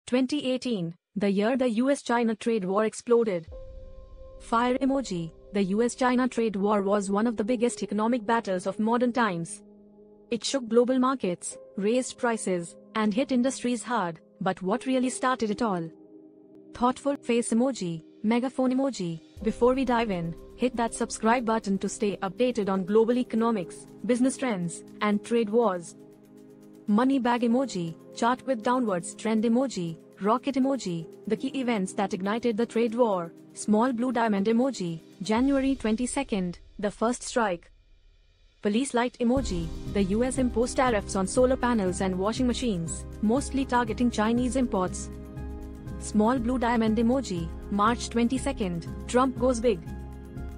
2018, the year the US-China trade war exploded. Fire emoji. The US-China trade war was one of the biggest economic battles of modern times. It shook global markets, raised prices, and hit industries hard, but what really started it all? Thoughtful face emoji, megaphone emoji. Before we dive in, hit that subscribe button to stay updated on global economics, business trends, and trade wars. Money bag emoji, chart with downwards trend emoji, rocket emoji, the key events that ignited the trade war, small blue diamond emoji, January 22nd, the first strike. Police light emoji, the US imposed tariffs on solar panels and washing machines, mostly targeting Chinese imports. Small blue diamond emoji, March 22nd, Trump goes big.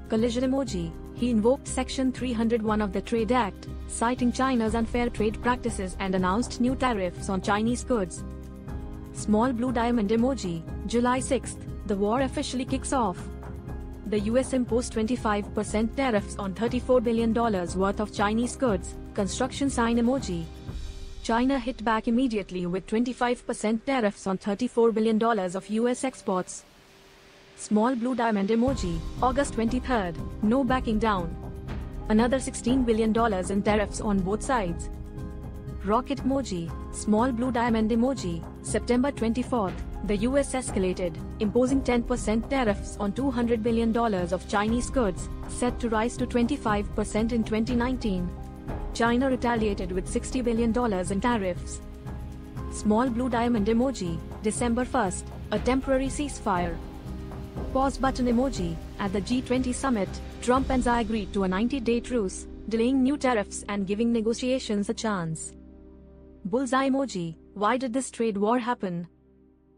Collision emoji, he invoked Section 301 of the Trade Act, citing China's unfair trade practices and announced new tariffs on Chinese goods. Small blue diamond emoji, July 6th, the war officially kicks off. The US imposed 25% tariffs on $34 billion worth of Chinese goods, construction sign emoji. China hit back immediately with 25% tariffs on $34 billion of US exports. Small blue diamond emoji, August 23rd, no backing down. Another $16 billion in tariffs on both sides. Rocket emoji, small blue diamond emoji, September 24th, the US escalated, imposing 10% tariffs on $200 billion of Chinese goods, set to rise to 25% in 2019. China retaliated with $60 billion in tariffs. Small blue diamond emoji, December 1st, a temporary ceasefire. Pause button emoji, at the G20 summit, Trump and Xi agreed to a 90-day truce, delaying new tariffs and giving negotiations a chance. Bullseye emoji, why did this trade war happen?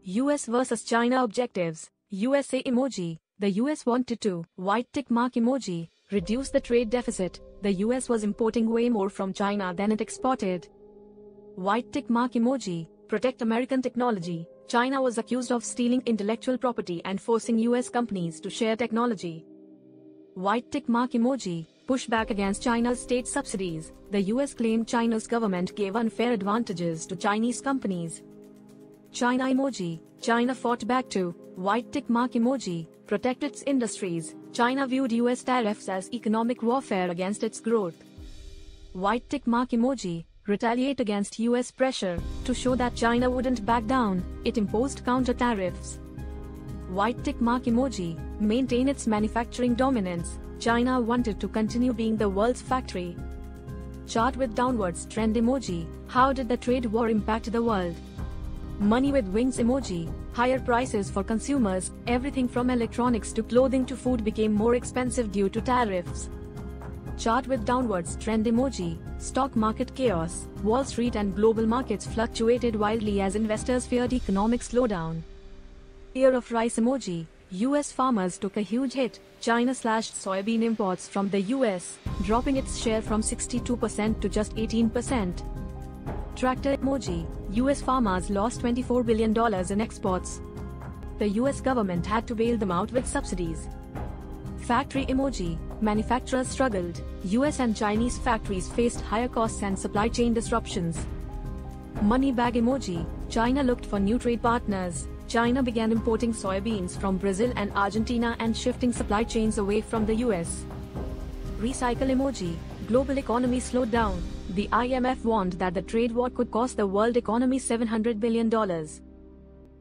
US versus China objectives, USA emoji, the US wanted to, white tick mark emoji, reduce the trade deficit, the US was importing way more from China than it exported. White tick mark emoji, protect American technology, China was accused of stealing intellectual property and forcing US companies to share technology. White tick mark emoji, pushback against China's state subsidies, the US claimed China's government gave unfair advantages to Chinese companies. China emoji, China fought back too, white tick mark emoji, protect its industries, China viewed US tariffs as economic warfare against its growth. White tick mark emoji, retaliate against US pressure, to show that China wouldn't back down, it imposed counter tariffs. White tick mark emoji, maintain its manufacturing dominance, China wanted to continue being the world's factory. Chart with downwards trend emoji, how did the trade war impact the world? Money with wings emoji, higher prices for consumers, everything from electronics to clothing to food became more expensive due to tariffs. Chart with downwards trend emoji, stock market chaos, Wall Street and global markets fluctuated wildly as investors feared economic slowdown. Ear of rice emoji, US farmers took a huge hit, China slashed soybean imports from the US, dropping its share from 62% to just 18%. Tractor emoji, US farmers lost $24 billion in exports. The US government had to bail them out with subsidies. Factory emoji, manufacturers struggled, US and Chinese factories faced higher costs and supply chain disruptions. Money bag emoji, China looked for new trade partners, China began importing soybeans from Brazil and Argentina and shifting supply chains away from the US. Recycle emoji, global economy slowed down, the IMF warned that the trade war could cost the world economy $700 billion.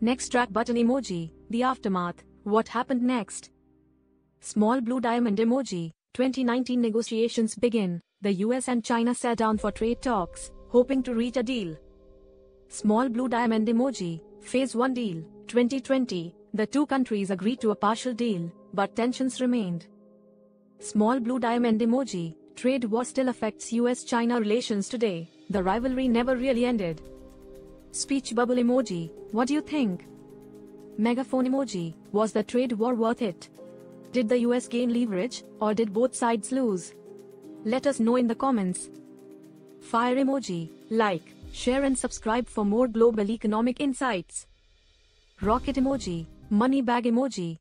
Next track button emoji, the aftermath, what happened next? Small blue diamond emoji, 2019 negotiations begin, the US and China sat down for trade talks, hoping to reach a deal. Small blue diamond emoji, phase 1 deal, 2020, the two countries agreed to a partial deal, but tensions remained. Small blue diamond emoji, trade war still affects US-China relations today, the rivalry never really ended. Speech bubble emoji, what do you think? Megaphone emoji, was the trade war worth it? Did the US gain leverage, or did both sides lose? Let us know in the comments. Fire emoji, like, share and subscribe for more global economic insights. Rocket emoji, money bag emoji,